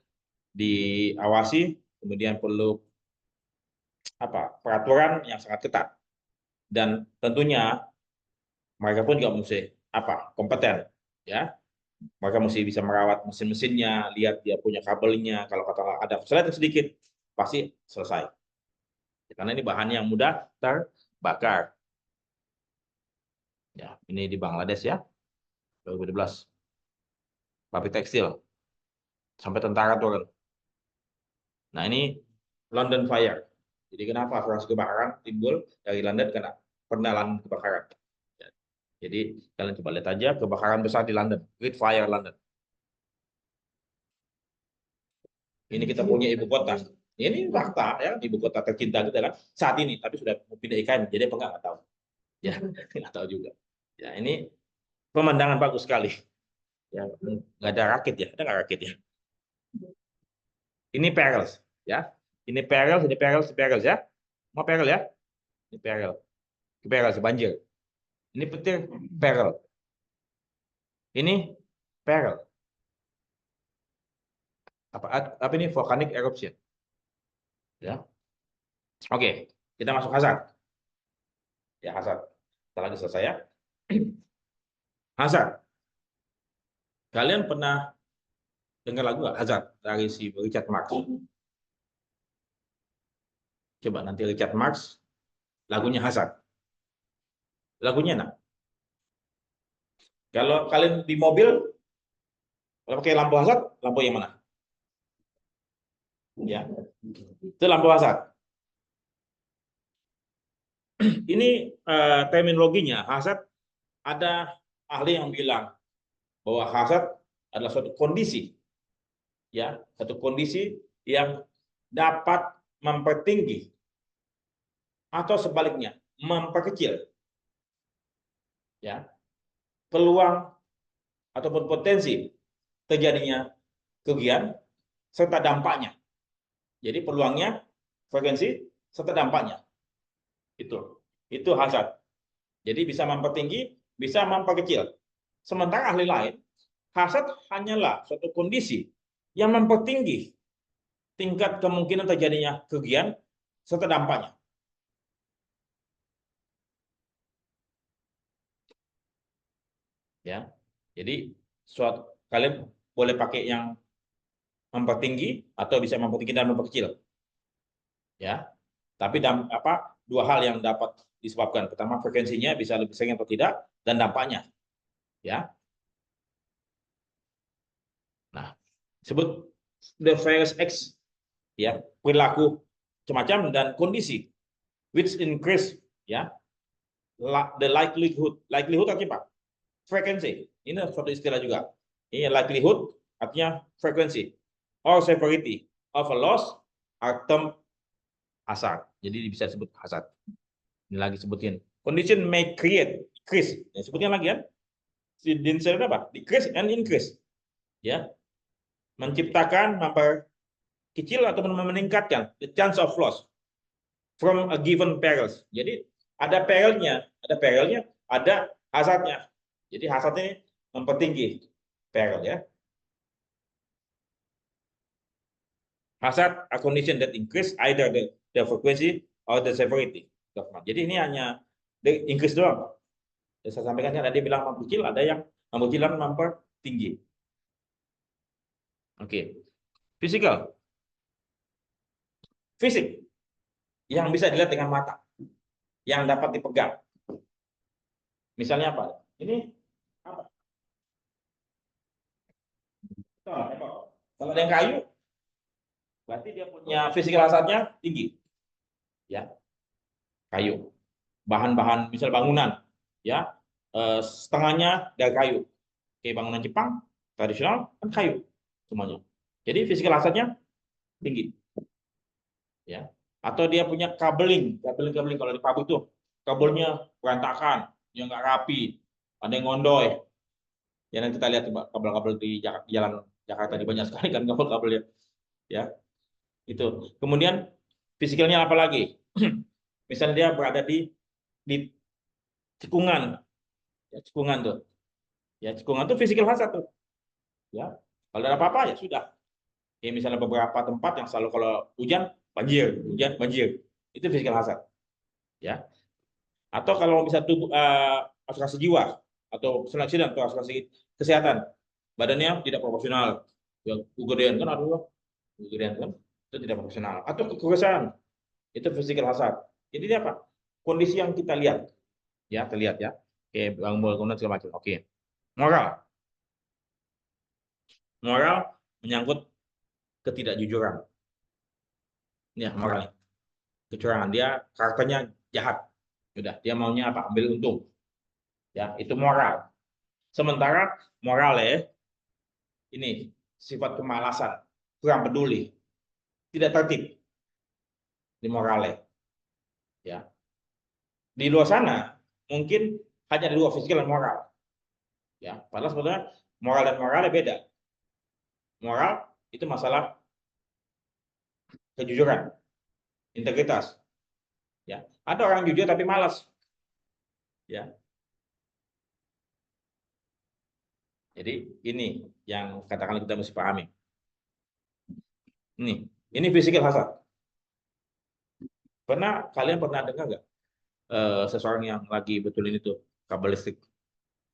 A: diawasi, kemudian perlu apa? Peraturan yang sangat ketat. Dan tentunya mereka pun juga mesti apa? Kompeten, ya. Mereka mesti bisa merawat mesin-mesinnya, lihat dia punya kabelnya. Kalau kata ada kesalahan sedikit, pasti selesai. Karena ini bahan yang mudah terbakar. Ya, ini di Bangladesh ya, 2012. Pabrik tekstil. Sampai tentara turun. Nah, ini London Fire. Jadi kenapa proses kebakaran timbul dari London? Karena pernah London kebakaran. Ya. Jadi kalian coba lihat aja kebakaran besar di London, Great Fire London. Ini kita punya ibu kota. Ini fakta ya, ibu kota tercinta kita kan saat ini, tapi sudah mau pindah IKN, jadi apa nggak tahu. Ya, nggak tahu juga. Ya, ini pemandangan bagus sekali. Ya, nggak ada rakit ya, ada nggak rakit ya? Ini Perils, ya. Ini Perils, ini Perils, ini Perils ya. Mau Peril ya? Ini Peril. Ini Peril banjir. Ini petir Peril. Ini Peril. Apa ini volcanic eruption. Ya. Oke, kita masuk hazard. Ya, hazard. Kita lagi selesai ya. Hazard. Kalian pernah dengar lagu nggak Hazard dari si Richard Marx? Coba nanti Richard Marx lagunya Hazard. Lagunya enak. Kalau kalian di mobil, kalau pakai lampu Hazard, lampu yang mana? Ya, itu lampu Hazard. Ini terminologinya Hazard. Ada ahli yang bilang bahwa hazard adalah suatu kondisi, ya, satu kondisi yang dapat mempertinggi atau sebaliknya memperkecil, ya, peluang ataupun potensi terjadinya kerugian serta dampaknya. Jadi peluangnya, frekuensi serta dampaknya. Itu hazard. Jadi bisa mempertinggi, bisa memperkecil. Sementara ahli lain, hazard hanyalah suatu kondisi yang mempertinggi tingkat kemungkinan terjadinya kerugian serta dampaknya. Ya, jadi kalian boleh pakai yang mempertinggi atau bisa mempertinggi dan memperkecil. Ya, tapi dua hal yang dapat disebabkan. Pertama, frekuensinya bisa lebih sering atau tidak, dan dampaknya. Ya, nah, sebut the various X, ya, perilaku semacam dan kondisi which increase, ya, the likelihood artinya apa? Frekuensi. Ini suatu istilah juga. Ini likelihood artinya frekuensi or severity of a loss are term hazard. Jadi bisa disebut hazard. Ini lagi sebutin. Condition may create increase. Ya, sebutnya lagi kan? Dinsen apa? Decrease and increase. Ya. Menciptakan memperkecil atau meningkatkan the chance of loss from a given perils. Jadi ada perilnya, ada hazardnya. Jadi hazard ini mempertinggi peril ya. Hazard a condition that increase either the frequency or the severity. Jadi ini hanya increase doang. Saya sampaikan ada dia bilang memperkecil, ada yang memperkecil dan mempertinggi. Oke. Physical. Fisik yang bisa dilihat dengan mata, yang dapat dipegang. Misalnya apa? Ini apa? Kalau ada yang kayu, berarti dia punya physical hazardnya tinggi. Ya, kayu. Bahan-bahan misal bangunan, ya, setengahnya dari kayu. Kayak bangunan Jepang tradisional kan kayu semuanya. Jadi physical hazardnya tinggi. Ya. Atau dia punya kabeling kalau di pabrik itu kabelnya berantakan, yang nggak rapi, ada yang ngondoy. Ya nanti kita lihat kabel-kabel di jalan Jakarta di banyak sekali kan kabel-kabelnya. Ya, itu. Kemudian fisikalnya apa lagi? Misalnya dia berada di cekungan, ya cekungan tuh. Ya cekungan tuh physical hazard tuh. Ya, kalau ada apa-apa ya sudah. Ya misalnya beberapa tempat yang selalu kalau hujan banjir, itu physical hazard. Ya, atau kalau bisa tubuh asuransi jiwa atau seleksi dan atau asuransi kesehatan badannya tidak proporsional, yang kegedean kan aduh kegedean kan itu tidak proporsional, atau kekuasaan itu physical hazard. Jadi ini apa kondisi yang kita lihat ya, terlihat ya, oke bangunan segala macam. Oke, moral moral menyangkut ketidakjujuran ya, moral kecurangan, dia karakternya jahat, sudah dia maunya apa ambil untung ya, itu moral. Sementara moral ya ini sifat kemalasan, kurang peduli, tidak tertib di morale. Ya, di luar sana mungkin hanya ada dua, fisikal dan moral. Ya, padahal sebenarnya moral dan moralnya beda. Moral itu masalah kejujuran, integritas. Ya, ada orang jujur tapi malas. Ya, jadi ini yang katakanlah kita mesti pahami. Ini physical hazard. Kalian pernah dengar nggak seseorang yang lagi betulin itu kabel listrik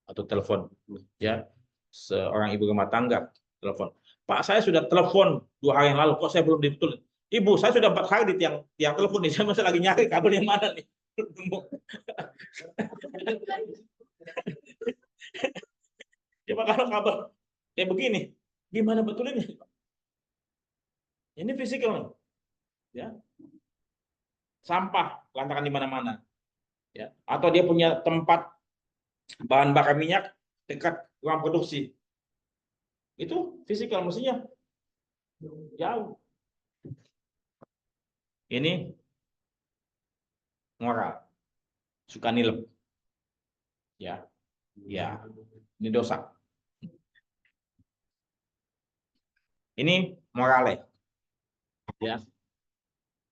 A: atau telepon, ya seorang ibu rumah tangga telepon, Pak saya sudah telepon 2 hari yang lalu kok saya belum dibetulin. Ibu saya sudah 4 hari di tiang telepon nih, saya masih lagi nyari kabel yang mana nih. Coba kalau kabel kayak begini gimana betulinnya? Ini fisikal nih ya, sampah lantaran di mana-mana ya, atau dia punya tempat bahan bakar minyak dekat ruang produksi, itu fisikal mestinya jauh. Ini moral, suka nilep ya, ya ini dosa. Ini morale ya.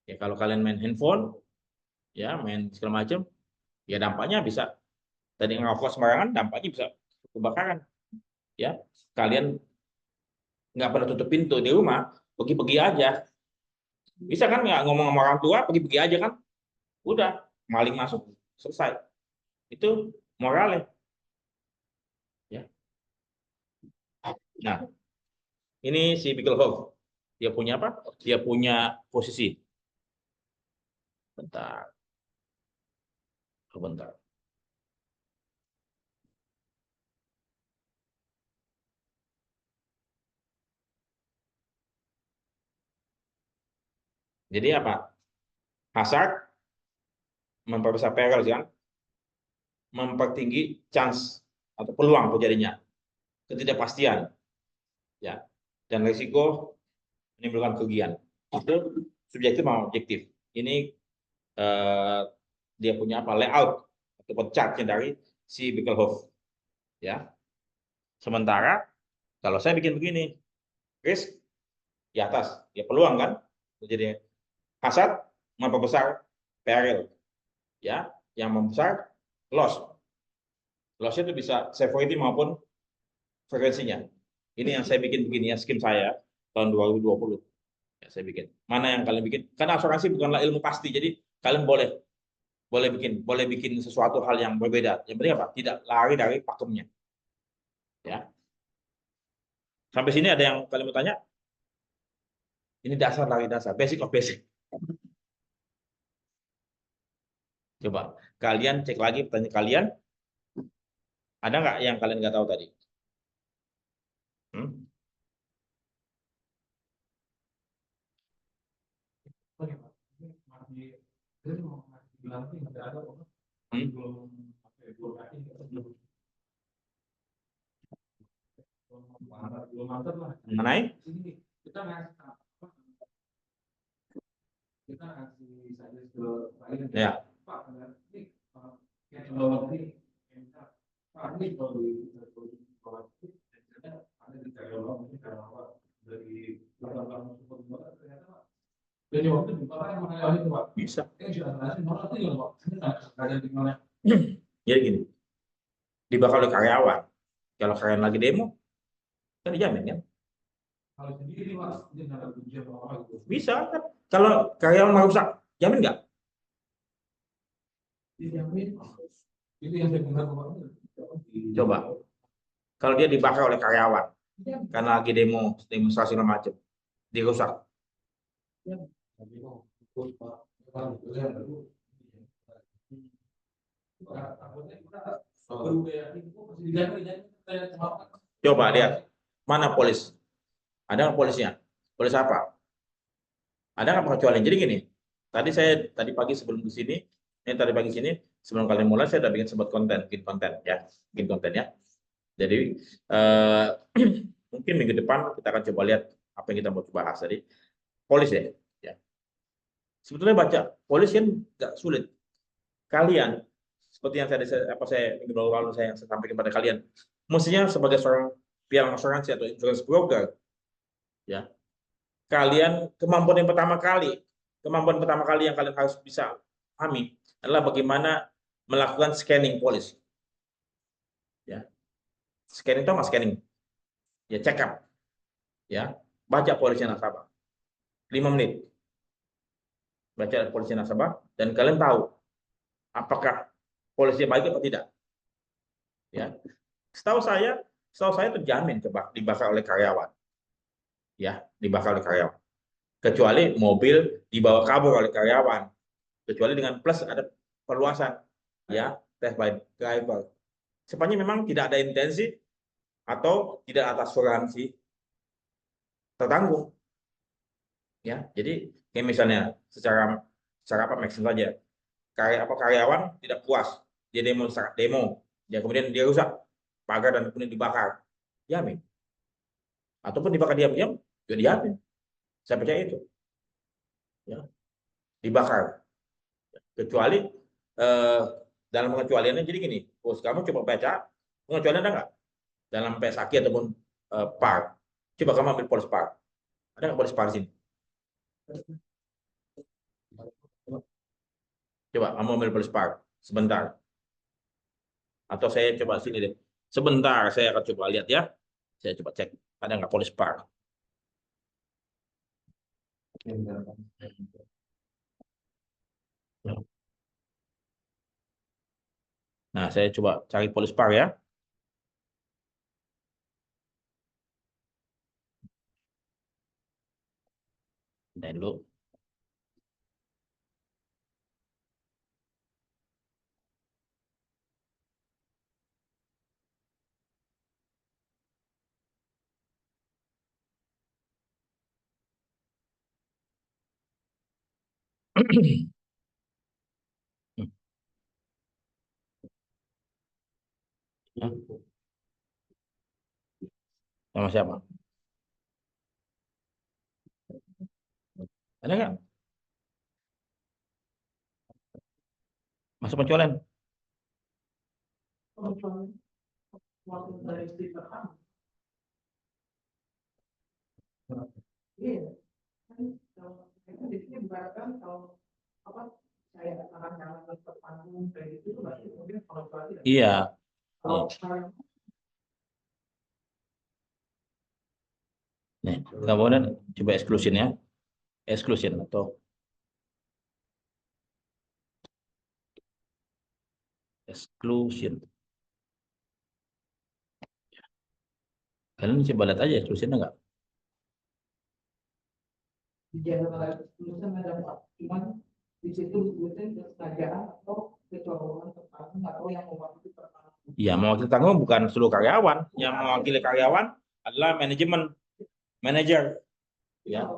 A: Ya kalau kalian main handphone ya, main segala macam, ya dampaknya bisa tadi ngerokok sembarangan, dampaknya bisa kebakaran ya. Kalian nggak pernah tutup pintu di rumah, pergi-pergi aja, bisa kan nggak ngomong sama orang tua, pergi-pergi aja kan, udah maling masuk selesai. Itu morale ya. Nah ini si Bigelhoff, dia punya apa, dia punya posisi, bentar bentar. Jadi apa, hazard memperbesar peril kan, mempertinggi chance atau peluang terjadinya ketidakpastian ya, dan risiko menimbulkan kerugian. Itu subjektif sama objektif. Ini eh, dia punya apa, layout atau chartnya dari si Bigelhoff ya. Sementara kalau saya bikin begini, risk di atas ya peluang kan, jadi hasad memperbesar peril ya, yang membesar loss. Loss itu bisa severity maupun frekuensinya. Ini yang saya bikin begini ya, skim saya tahun 2020 ya, saya bikin. Mana yang kalian bikin? Karena asuransi bukanlah ilmu pasti, jadi kalian boleh bikin sesuatu hal yang berbeda. Yang penting apa? Tidak lari dari pakemnya. Ya. Sampai sini ada yang kalian mau tanya? Ini dasar lagi, dasar, basic of basic. Coba kalian cek lagi pertanyaan kalian. Ada nggak yang kalian nggak tahu tadi? Hmm? Hmm? Mengenai Ya. Bisa. Jadi gini, dibakar oleh karyawan. Kalau karyawan lagi demo, kan dijamin kan? Bisa kan? Kalau karyawan merusak, jamin nggak? Coba. Kalau dia dibakar oleh karyawan, karena lagi demo, demonstrasi macam, dirusak. Coba lihat, mana polis? Ada nggak polisnya? Polis apa? Ada nggak pengecualian? Jadi gini, tadi pagi sebelum di sini, tadi pagi sini sebelum kalian mulai saya udah bikin konten ya. Jadi mungkin minggu depan kita akan coba lihat apa yang kita mau bahas tadi. Polis ya. Sebetulnya baca polis kan nggak sulit. Kalian seperti yang saya minggu lalu saya sampaikan kepada kalian, mestinya sebagai seorang pihak asuransi atau insurance broker, ya kalian kemampuan pertama kali yang kalian harus bisa pahami adalah bagaimana melakukan scanning polis. Ya, scanning itu apa scanning? Ya check up, ya baca polisnya nasabah 5 menit, baca polisnya nasabah dan kalian tahu apakah polisnya baik atau tidak. Ya, setahu saya terjamin dibakar oleh karyawan. Ya, dibakar oleh karyawan. Kecuali mobil dibawa kabur oleh karyawan. Kecuali dengan plus ada perluasan, ya, test by driver. Sepanjang memang tidak ada intensi atau tidak atas asuransi tertanggung. Ya, jadi kayak misalnya secara apa maximum saja. Karyawan tidak puas, dia demo, ya kemudian dia rusak pagar dan kemudian dibakar, jamin. Ataupun dibakar diam-diam, juga dijamin. Saya percaya itu. Ya, dibakar. Kecuali dalam pengecualiannya jadi gini, bos kamu coba baca pengecualian ada nggak dalam PSAK ataupun PAR. Coba kamu ambil polis PAR. Ada nggak polis PAR sini? Coba kamu ambil polis PAR sebentar. Atau saya coba sini deh. Sebentar saya akan coba lihat ya. Saya coba cek ada nggak polis PAR. Nah, saya coba cari polis PAR ya. Dan dulu. Sama siapa? Ada nggak? Masuk pencualian. Iya. Nih, kemudian coba exclusion ya. Exclusion atau exclusion. Kalian coba lihat aja exclusion enggak? Iya, mewakili tanggung bukan seluruh karyawan. Yang mewakili karyawan adalah manajer, ya,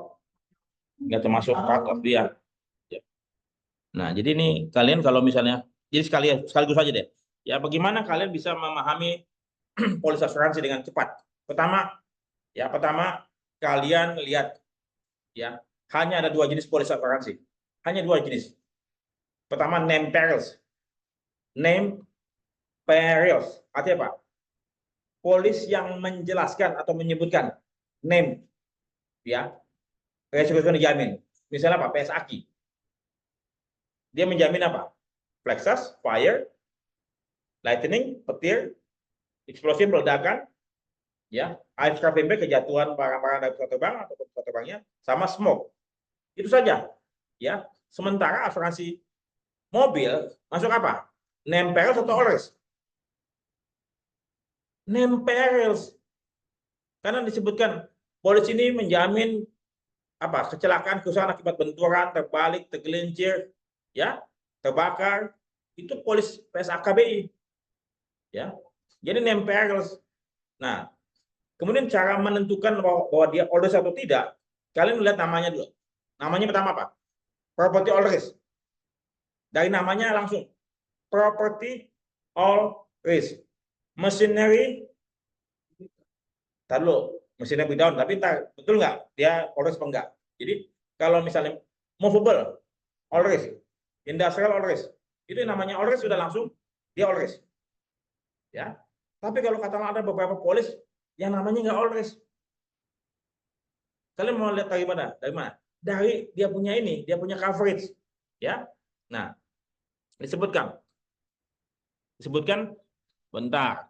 A: nggak termasuk part of dia. Ya. Nah, jadi ini kalian kalau misalnya, jadi sekaligus saja deh. Ya, bagaimana kalian bisa memahami polis asuransi dengan cepat? Pertama, kalian lihat, ya, hanya ada 2 jenis polis asuransi. Hanya dua jenis. Pertama, name perils. Name perils. Artinya apa? Polis yang menjelaskan atau menyebutkan name, ya, resiko dijamin. Misalnya apa? PS Aki. Dia menjamin apa? Plexus, fire, lightning, petir, eksplosi, meledakan, ya, aircraft impact, kejatuhan barang-barang dari pesawat terbang atau pesawat terbangnya, sama smoke. Itu saja, ya. Sementara asuransi mobil masuk apa? Name perils atau all risk? Name perils. Karena disebutkan polisi ini menjamin apa? Kecelakaan, kerusakan akibat benturan, terbalik, tergelincir, ya, terbakar. Itu polis PSAKBI, ya. Jadi name perils. Nah, kemudian cara menentukan bahwa dia all risk atau tidak, kalian lihat namanya dulu. Namanya pertama apa? Property all risk. Dari namanya langsung property all risk. Machinery, tar dulu, machinery down, tapi betul nggak dia all risk apa enggak? Jadi kalau misalnya movable all risk, industrial all risk, itu namanya all risk sudah langsung dia all risk, ya. Tapi kalau katakan ada beberapa polis yang namanya nggak all risk, kalian mau lihat dari mana? Dari mana? Dari dia punya ini, dia punya coverage, ya. Nah, disebutkan, bentar.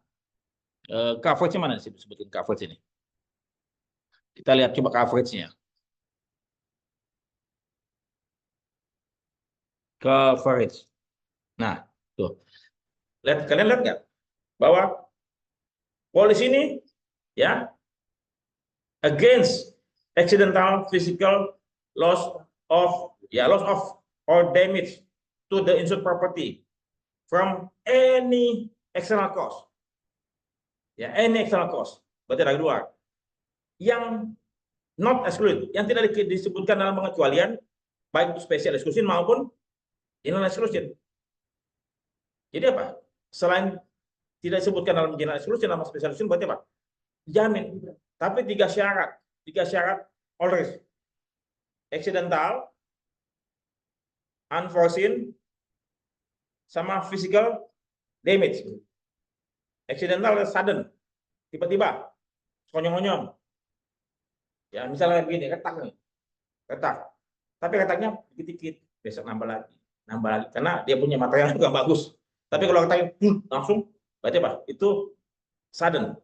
A: Coverage mana sih disebutkan coverage ini? Kita lihat coba coverage-nya. Coverage. Nah, tuh. Kalian lihat nggak bahwa polis ini, ya, against accidental physical loss of or damage to the insured property from any external cause. Ya, any external cause. Berarti dari luar. Yang not excluded, yang tidak disebutkan dalam pengecualian, baik itu special exclusion maupun general exclusion. Jadi apa? Selain tidak disebutkan dalam general exclusion sama special exclusion, berarti apa? Jamin. Tapi tiga syarat all risk. Accidental, unforeseen, sama physical damage. Accidental sudden, tiba-tiba, konyong-konyong. Ya, misalnya begini, retak. Tapi retaknya dikit-dikit, besok nambah lagi. Karena dia punya material juga bagus. Tapi kalau retaknya langsung, berarti apa? Itu sudden.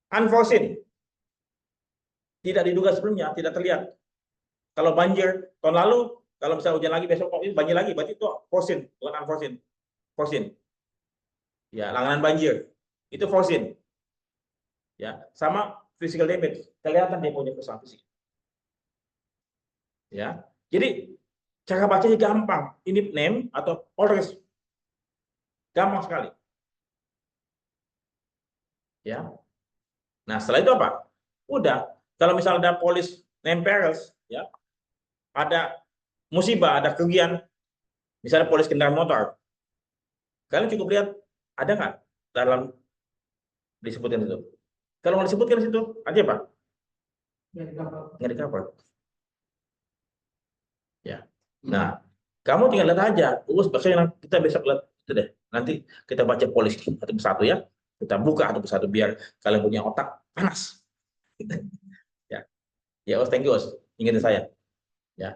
A: Unforeseen, tidak diduga sebelumnya, tidak terlihat. Kalau banjir tahun lalu, kalau misalnya hujan lagi besok banjir lagi, berarti itu foreseen, bukan unforeseen. Foreseen. Ya, langganan banjir. Itu foreseen. Ya, sama physical damage. Kelihatan dia punya kerusakan fisik. Ya. Jadi cara bacanya gampang. Ini name atau all risk. Gampang sekali. Ya. Nah, setelah itu apa? Udah. Kalau misalnya ada polis name perils, ya, ada musibah, ada kerugian, misalnya polis kendaraan motor, kalian cukup lihat ada nggak dalam disebutkan itu. Kalau nggak disebutkan di situ, aja apa? Nggak di cover. Ya. Nah, kamu tinggal lihat aja. Bahasanya kita besok lihat itu deh. Nanti kita baca polis satu persatu ya. Kita buka satu persatu biar kalian punya otak panas. Ya, ya, Os, thank you, Os. Ingetin saya. Ya.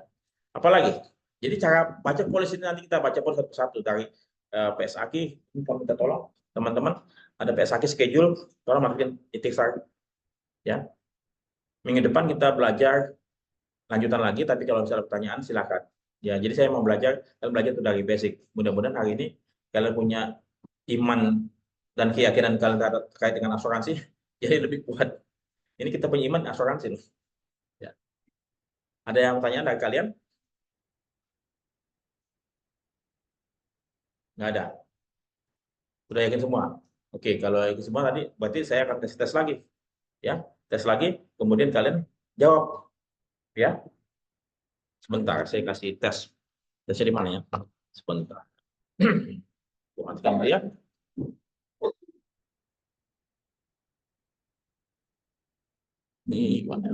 A: Apalagi? Jadi cara baca polis ini nanti kita baca polis satu persatu dari PSAK. Ini kami minta tolong teman-teman. Ada PSAK schedule, tolong masukin itikar. Ya. Minggu depan kita belajar lanjutan lagi, tapi kalau misalnya pertanyaan silakan. Ya, jadi saya mau belajar, kalian belajar itu dari basic. Mudah-mudahan hari ini kalian punya iman dan keyakinan kalian terkait dengan asuransi, jadi lebih kuat. Ini kita punya iman asuransi loh. Ya. Ada yang pertanyaan dari kalian? Nggak ada. Sudah yakin semua? Oke, kalau yakin semua tadi, berarti saya akan tes lagi. Ya, tes lagi, kemudian kalian jawab. Ya, sebentar, saya kasih tes. Tesnya di mana ya? Sebentar. Bukan ya. Ini mana?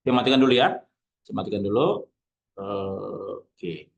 A: Saya matikan dulu ya. Saya matikan dulu. Oke.